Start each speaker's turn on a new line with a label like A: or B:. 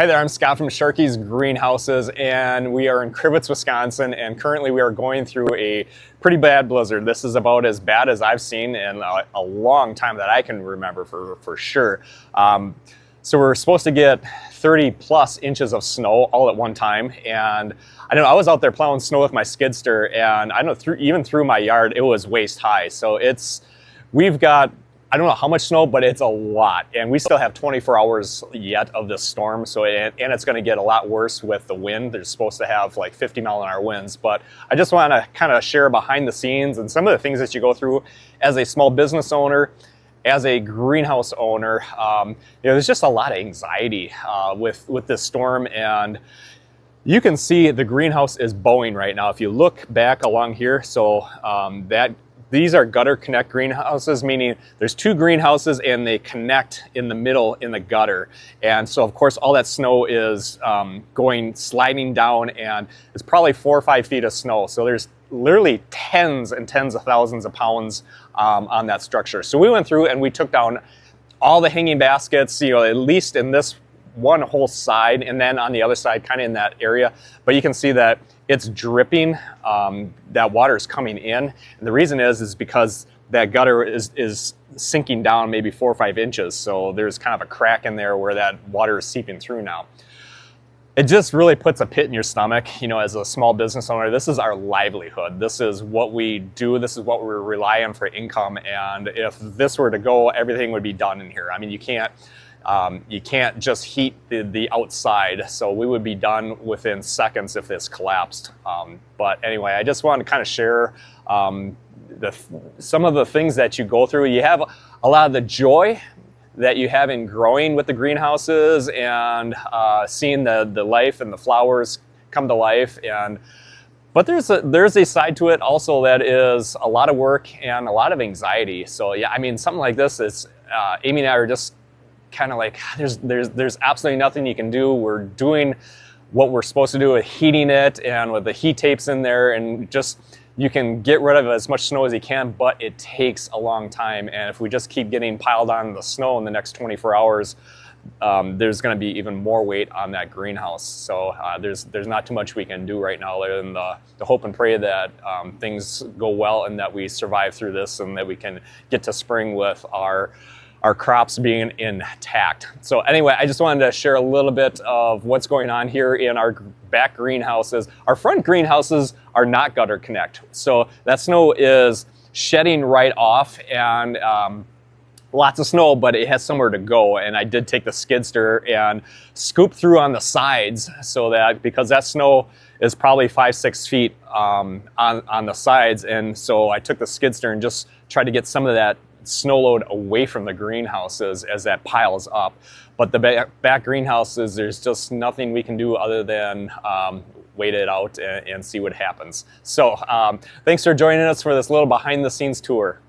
A: Hi there, I'm Scott from Sharkeys Greenhouses, and we are in Crivitz, Wisconsin, and currently we are going through a pretty bad blizzard. This is about as bad as I've seen in a long time that I can remember for sure. So we're supposed to get 30 plus inches of snow all at one time, and I don't know, I was out there plowing snow with my skidster, and I don't know, even through my yard, it was waist high. So we've got, I don't know how much snow, but it's a lot. And we still have 24 hours yet of this storm. So, and it's going to get a lot worse with the wind. They're supposed to have like 50-mile-an-hour winds. But I just want to kind of share behind the scenes and some of the things that you go through as a small business owner, as a greenhouse owner. There's just a lot of anxiety with this storm. And you can see the greenhouse is bowing right now. If you look back along here, so these are gutter connect greenhouses, meaning there's two greenhouses and they connect in the middle in the gutter. And so of course all that snow is sliding down, and it's probably 4 or 5 feet of snow. So there's literally tens and tens of thousands of pounds on that structure. So we went through and we took down all the hanging baskets, at least in this one whole side, and then on the other side, kind of in that area. But you can see that it's dripping, that water is coming in. And the reason is because that gutter is sinking down maybe 4 or 5 inches. So there's kind of a crack in there where that water is seeping through now. It just really puts a pit in your stomach. As a small business owner, this is our livelihood. This is what we do. This is what we rely on for income. And if this were to go, everything would be done in here. I mean, you can't just heat the outside, so we would be done within seconds if this collapsed. But anyway, I just wanted to kind of share some of the things that you go through. You have a lot of the joy that you have in growing with the greenhouses and seeing the life and the flowers come to life. But there's a side to it also that is a lot of work and a lot of anxiety. So yeah, I mean, something like this is Amy and I are just kind of like, there's absolutely nothing you can do. We're doing what we're supposed to do with heating it and with the heat tapes in there, and just you can get rid of as much snow as you can, but it takes a long time. And if we just keep getting piled on the snow in the next 24 hours, there's going to be even more weight on that greenhouse. So there's not too much we can do right now other than the hope and pray that things go well and that we survive through this and that we can get to spring with our crops being intact. So anyway, I just wanted to share a little bit of what's going on here in our back greenhouses. Our front greenhouses are not gutter connect. So that snow is shedding right off, and lots of snow, but it has somewhere to go. And I did take the skidster and scoop through on the sides, so that, because that snow is probably 5-6 feet on the sides. And so I took the skidster and just tried to get some of that snow load away from the greenhouses as that piles up. But the back greenhouses, there's just nothing we can do other than wait it out and see what happens. So thanks for joining us for this little behind the scenes tour.